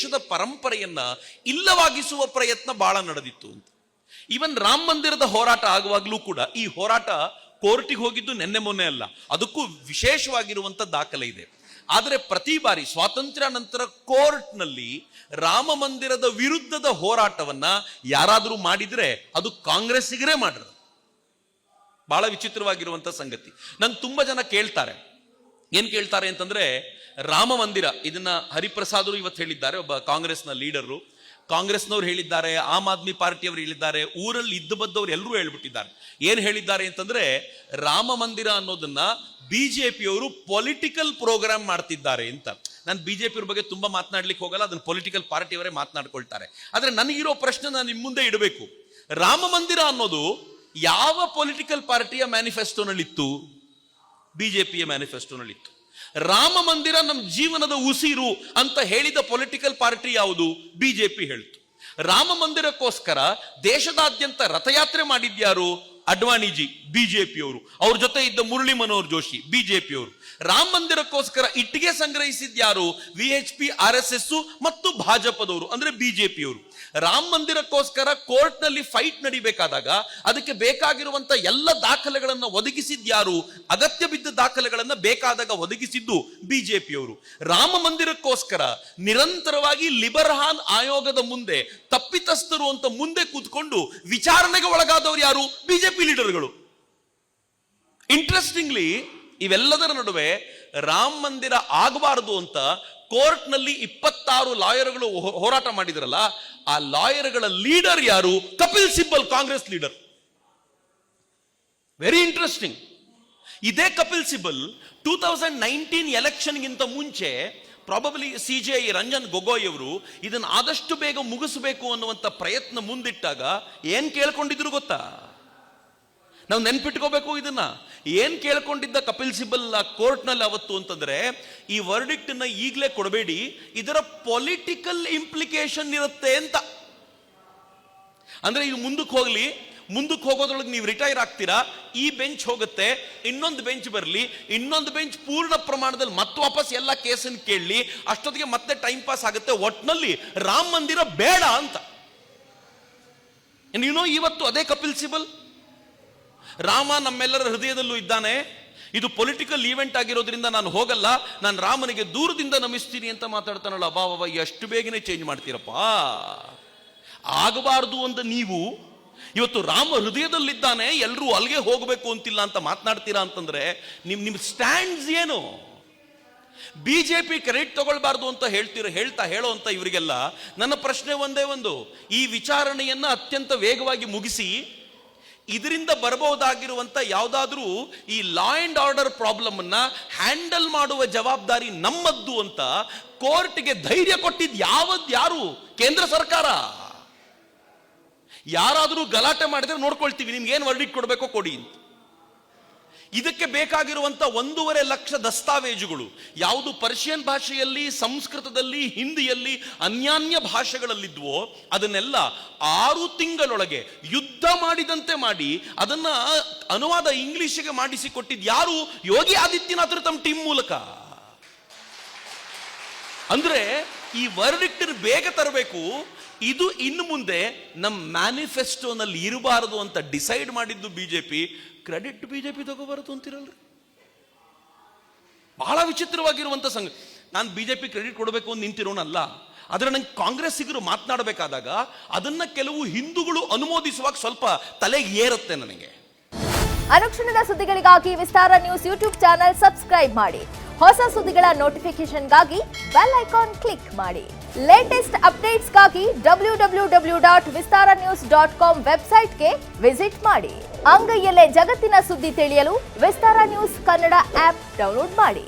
ದೇಶದ ಪರಂಪರೆಯನ್ನ ಇಲ್ಲವಾಗಿಸುವ ಪ್ರಯತ್ನ ಬಹಳ ನಡೆದಿತ್ತು ಅಂತ. ಈವನ್ ರಾಮ ಮಂದಿರದ ಹೋರಾಟ ಆಗುವಾಗಲೂ ಕೂಡ ಈ ಹೋರಾಟ ಕೋರ್ಟಿಗೆ ಹೋಗಿದ್ದು ನೆನ್ನೆ ಮೊನ್ನೆ ಅಲ್ಲ, ಅದಕ್ಕೂ ವಿಶೇಷವಾಗಿರುವಂತ ದಾಖಲೆ ಇದೆ. ಆದರೆ ಪ್ರತಿ ಬಾರಿ ಸ್ವಾತಂತ್ರ್ಯ ನಂತರ ಕೋರ್ಟ್ನಲ್ಲಿ ರಾಮ ಮಂದಿರದ ವಿರುದ್ಧದ ಹೋರಾಟವನ್ನ ಯಾರಾದರೂ ಮಾಡಿದ್ರೆ ಅದು ಕಾಂಗ್ರೆಸ್ಸಿಗರೇ ಮಾಡಿದ್ರು. ಬಹಳ ವಿಚಿತ್ರವಾಗಿರುವಂತ ಸಂಗತಿ. ನಂಗೆ ತುಂಬಾ ಜನ ಕೇಳ್ತಾರೆ, ಏನ್ ಕೇಳ್ತಾರೆ ಅಂತಂದ್ರೆ, ರಾಮ ಮಂದಿರ ಇದನ್ನ ಹರಿಪ್ರಸಾದರು ಇವತ್ತು ಹೇಳಿದ್ದಾರೆ, ಒಬ್ಬ ಕಾಂಗ್ರೆಸ್ನ ಲೀಡರು. ಕಾಂಗ್ರೆಸ್ನವ್ರು ಹೇಳಿದ್ದಾರೆ, ಆಮ್ ಆದ್ಮಿ ಪಾರ್ಟಿಯವರು ಹೇಳಿದ್ದಾರೆ, ಊರಲ್ಲಿ ಇದ್ದು ಬದ್ದವ್ರು ಎಲ್ಲರೂ ಹೇಳ್ಬಿಟ್ಟಿದ್ದಾರೆ. ಏನ್ ಹೇಳಿದ್ದಾರೆ ಅಂತಂದ್ರೆ, ರಾಮ ಮಂದಿರ ಅನ್ನೋದನ್ನ ಬಿಜೆಪಿಯವರು ಪೊಲಿಟಿಕಲ್ ಪ್ರೋಗ್ರಾಮ್ ಮಾಡ್ತಿದ್ದಾರೆ ಅಂತ. ನಾನು ಬಿಜೆಪಿಯವ್ರ ಬಗ್ಗೆ ತುಂಬಾ ಮಾತನಾಡ್ಲಿಕ್ಕೆ ಹೋಗಲ್ಲ, ಅದನ್ನ ಪೊಲಿಟಿಕಲ್ ಪಾರ್ಟಿಯವರೇ ಮಾತನಾಡ್ಕೊಳ್ತಾರೆ. ಆದ್ರೆ ನನಗಿರೋ ಪ್ರಶ್ನೆ ನಾನು ನಿಮ್ ಮುಂದೆ ಇಡಬೇಕು. ರಾಮ ಮಂದಿರ ಅನ್ನೋದು ಯಾವ ಪೊಲಿಟಿಕಲ್ ಪಾರ್ಟಿಯ ಮ್ಯಾನಿಫೆಸ್ಟೋನಲ್ಲಿತ್ತು? ಬಿಜೆಪಿಯ ಮ್ಯಾನಿಫೆಸ್ಟೋನಲ್ಲಿತ್ತು. ರಾಮ ಮಂದಿರ ನಮ್ಮ ಜೀವನದ ಉಸಿರು ಅಂತ ಹೇಳಿದ ಪೊಲಿಟಿಕಲ್ ಪಾರ್ಟಿ ಯಾವುದು? ಬಿಜೆಪಿ ಹೇಳ್ತು. ರಾಮ ಮಂದಿರಕ್ಕೋಸ್ಕರ ದೇಶದಾದ್ಯಂತ ರಥಯಾತ್ರೆ ಮಾಡಿದ್ಯಾರು? ಅಡ್ವಾಣಿಜಿ, ಬಿಜೆಪಿಯವರು. ಅವ್ರ ಜೊತೆ ಇದ್ದ ಮುರಳಿ ಮನೋಹರ್ ಜೋಶಿ, ಬಿಜೆಪಿಯವರು. ರಾಮ ಮಂದಿರಕ್ಕೋಸ್ಕರ ಇಟ್ಟಿಗೆ ಸಂಗ್ರಹಿಸಿದ್ಯಾರು? VHP, RSS ಮತ್ತು ಭಾಜಪದವರು, ಅಂದ್ರೆ ಬಿಜೆಪಿಯವರು. ರಾಮ ಮಂದಿರಕ್ಕೋಸ್ಕರ ಕೋರ್ಟ್ ನಲ್ಲಿ ಫೈಟ್ ನಡಿಬೇಕಾದಾಗ ಅದಕ್ಕೆ ಬೇಕಾಗಿರುವಂತ ಎಲ್ಲ ದಾಖಲೆಗಳನ್ನ ಒದಗಿಸಿದ್ಯಾರು? ಅಗತ್ಯ ಬಿದ್ದ ದಾಖಲೆಗಳನ್ನ ಬೇಕಾದಾಗ ಒದಗಿಸಿದ್ದು ಬಿಜೆಪಿಯವರು. ರಾಮ ಮಂದಿರಕ್ಕೋಸ್ಕರ ನಿರಂತರವಾಗಿ ಲಿಬರ್ಹಾನ್ ಆಯೋಗದ ಮುಂದೆ ತಪ್ಪಿತಸ್ಥರು ಅಂತ ಮುಂದೆ ಕೂತ್ಕೊಂಡು ವಿಚಾರಣೆಗೆ ಒಳಗಾದವರು ಯಾರು? ಬಿಜೆಪಿ ಲೀಡರ್ಗಳು. ಇಂಟ್ರೆಸ್ಟಿಂಗ್ಲಿ ಇವೆಲ್ಲದರ ನಡುವೆ ರಾಮ ಮಂದಿರ ಆಗಬಾರದು ಅಂತ ಕೋರ್ಟ್ ನಲ್ಲಿ 26 ಲಾಯರ್ಗಳು ಹೋರಾಟ ಮಾಡಿದ್ರಲ್ಲ, ಆ ಲಾಯರ್ಗಳ ಲೀಡರ್ ಯಾರು? Kapil Sibal, Congress leader. Very interesting. ಇದೇ ಕಪಿಲ್ ಸಿಬ್ಬಲ್ 2019 ಎಲೆಕ್ಷನ್ಗಿಂತ ಮುಂಚೆ ಪ್ರಾಬಬ್ಲಿ CJI ರಂಜನ್ ಗೊಗೊಯ್ ಅವರು ಇದನ್ನು ಆದಷ್ಟು ಬೇಗ ಮುಗಿಸಬೇಕು ಅನ್ನುವಂಥ ಪ್ರಯತ್ನ ಮುಂದಿಟ್ಟಾಗ ಏನ್ ಕೇಳ್ಕೊಂಡಿದ್ರು ಗೊತ್ತಾ? ನಾವು ನೆನ್ಪಿಟ್ಕೋಬೇಕು ಇದನ್ನ. ಏನ್ ಕೇಳ್ಕೊಂಡಿದ್ದ ಕಪಿಲ್ ಸಿಬ್ಬಲ್ ಕೋರ್ಟ್ ನಲ್ಲಿ ಅವತ್ತು ಅಂತಂದ್ರೆ, ಈ ವರ್ಡಿಕ್ಟ್ ನ ಈಗಲೇ ಕೊಡಬೇಡಿ, ಇದರ ಪೊಲಿಟಿಕಲ್ ಇಂಪ್ಲಿಕೇಶನ್ ಇರುತ್ತೆ ಅಂತ. ಅಂದ್ರೆ ಇದು ಮುಂದಕ್ಕೆ ಹೋಗೋದ್ರೊಳಗೆ ನೀವು ರಿಟೈರ್ ಆಗ್ತೀರಾ, ಈ ಬೆಂಚ್ ಹೋಗುತ್ತೆ, ಇನ್ನೊಂದು ಬೆಂಚ್ ಬರಲಿ, ಇನ್ನೊಂದು ಬೆಂಚ್ ಪೂರ್ಣ ಪ್ರಮಾಣದಲ್ಲಿ ಮತ್ತೆ ವಾಪಸ್ ಎಲ್ಲ ಕೇಸನ್ನು ಕೇಳಲಿ, ಅಷ್ಟೊತ್ತಿಗೆ ಮತ್ತೆ ಟೈಮ್ ಪಾಸ್ ಆಗುತ್ತೆ. ಒಟ್ನಲ್ಲಿ ರಾಮ ಮಂದಿರ ಬೇಡ ಅಂತ. ಇವತ್ತು ಅದೇ ಕಪಿಲ್ ಸಿಬಲ್, ರಾಮ ನಮ್ಮೆಲ್ಲರ ಹೃದಯದಲ್ಲೂ ಇದ್ದಾನೆ, ಇದು ಪೊಲಿಟಿಕಲ್ ಈವೆಂಟ್ ಆಗಿರೋದ್ರಿಂದ ನಾನು ಹೋಗಲ್ಲ, ನಾನು ರಾಮನಿಗೆ ದೂರದಿಂದ ನಮಿಸ್ತೀನಿ ಅಂತ ಮಾತಾಡ್ತಾನಲ್ಲ. ಅಬ್ಬಾ, ಎಷ್ಟು ಬೇಗನೆ ಚೇಂಜ್ ಮಾಡ್ತೀರಪ್ಪ. ಆಗಬಾರದು ಅಂತ ನೀವು ಇವತ್ತು ರಾಮ ಹೃದಯದಲ್ಲಿದ್ದಾನೆ, ಎಲ್ಲರೂ ಅಲ್ಲಿಗೆ ಹೋಗಬೇಕು ಅಂತಿಲ್ಲ ಅಂತ ಮಾತನಾಡ್ತೀರಾ ಅಂತಂದ್ರೆ ನಿಮ್ ಸ್ಟ್ಯಾಂಡ್ಸ್ ಏನು? ಬಿಜೆಪಿ ಕ್ರೆಡಿಟ್ ತಗೊಳ್ಬಾರ್ದು ಅಂತ ಹೇಳೋ ಅಂತ ಇವರಿಗೆಲ್ಲ ನನ್ನ ಪ್ರಶ್ನೆ ಒಂದೇ ಒಂದು, ಈ ವಿಚಾರಣೆಯನ್ನ ಅತ್ಯಂತ ವೇಗವಾಗಿ ಮುಗಿಸಿ ಇದರಿಂದ ಬರಬಹುದಾಗಿರುವಂತ ಯಾವುದಾದ್ರೂ ಈ ಲಾ ಅಂಡ್ ಆರ್ಡರ್ ಪ್ರಾಬ್ಲಮ್ ಅನ್ನ ಹ್ಯಾಂಡಲ್ ಮಾಡುವ ಜವಾಬ್ದಾರಿ ನಮ್ಮದ್ದು ಅಂತ ಕೋರ್ಟ್ಗೆ ಧೈರ್ಯ ಕೊಟ್ಟಿದ್ ಯಾರು? ಕೇಂದ್ರ ಸರ್ಕಾರ. ಯಾರಾದರೂ ಗಲಾಟೆ ಮಾಡಿದ್ರೆ ನೋಡ್ಕೊಳ್ತೀವಿ, ನಿಮ್ಗೆ ಏನ್ ವರ್ಡಿಕ್ಟ್ ಕೊಡಬೇಕೋ ಕೊಡಿ ಅಂತ. ಇದಕ್ಕೆ ಬೇಕಾಗಿರುವಂತ 1.5 ಲಕ್ಷ ದಸ್ತಾವೇಜುಗಳು ಯಾವುದು ಪರ್ಷಿಯನ್ ಭಾಷೆಯಲ್ಲಿ, ಸಂಸ್ಕೃತದಲ್ಲಿ, ಹಿಂದಿಯಲ್ಲಿ, ಅನ್ಯಾನ್ಯ ಭಾಷೆಗಳಲ್ಲಿದ್ವೋ ಅದನ್ನೆಲ್ಲ 6 ತಿಂಗಳೊಳಗೆ ಯುದ್ಧ ಮಾಡಿದಂತೆ ಮಾಡಿ ಅದನ್ನ ಅನುವಾದ ಇಂಗ್ಲಿಷ್ಗೆ ಮಾಡಿಸಿಕೊಟ್ಟಿದ್ ಯಾರು? ಯೋಗಿ ಆದಿತ್ಯನಾಥ್ ತಮ್ಮ ಟೀಮ್ ಮೂಲಕ. ಅಂದ್ರೆ ಈ ವರ್ಡಿಕ್ಟ್ ಬೇಗ ತರಬೇಕು. ಇದು ಇನ್ನು ಮುಂದೆ ನಮ್ಮ ಮ್ಯಾನಿಫೆಸ್ಟೋನಲ್ಲಿ ಇರಬಾರದು ಅಂತ ಡಿಸೈಡ್ ಮಾಡಿದ್ದು ಬಿಜೆಪಿ. ಕ್ರೆಡಿಟ್ ಬಿಜೆಪಿ ತಗೋಬಾರದು ಅಂತಿರಲ್ರಿ. ಬಹಳ ವಿಚಿತ್ರವಾಗಿರುವಂತ ಸಂಗತಿ. ನಾನು ಬಿಜೆಪಿ ಕ್ರೆಡಿಟ್ ಕೊಡಬೇಕು ಅಂತ ನಿಂತಿರೋನಲ್ಲ, ಆದ್ರೆ ನಂಗೆ ಕಾಂಗ್ರೆಸ್ಸಿಗರು ಮಾತನಾಡಬೇಕಾದಾಗ ಅದನ್ನ ಕೆಲವು ಹಿಂದೂಗಳು ಅನುಮೋದಿಸುವಾಗ ಸ್ವಲ್ಪ ತಲೆಗೆ ಏರುತ್ತೆ ನನಗೆ. ಅನುಕ್ಷಣದ ಸುದ್ದಿಗಳಿಗಾಗಿ ವಿಸ್ತಾರ ನ್ಯೂಸ್ ಯೂಟ್ಯೂಬ್ ಚಾನೆಲ್ ಸಬ್ಸ್ಕ್ರೈಬ್ ಮಾಡಿ. ಹೊಸ ಸುದ್ದಿಗಳ ನೋಟಿಫಿಕೇಶನ್ಗಾಗಿ ಬೆಲ್ ಐಕಾನ್ ಕ್ಲಿಕ್ ಮಾಡಿ. ಲೇಟೆಸ್ಟ್ ಅಪ್ಡೇಟ್ಸ್ಗಾಗಿ www.vistaranews.com ವೆಬ್ಸೈಟ್ಗೆ ವಿಸಿಟ್ ಮಾಡಿ. ಅಂಗೈಯಲ್ಲೇ ಜಗತ್ತಿನ ಸುದ್ದಿ ತಿಳಿಯಲು ವಿಸ್ತಾರ ನ್ಯೂಸ್ ಕನ್ನಡ ಆಪ್ ಡೌನ್ಲೋಡ್ ಮಾಡಿ.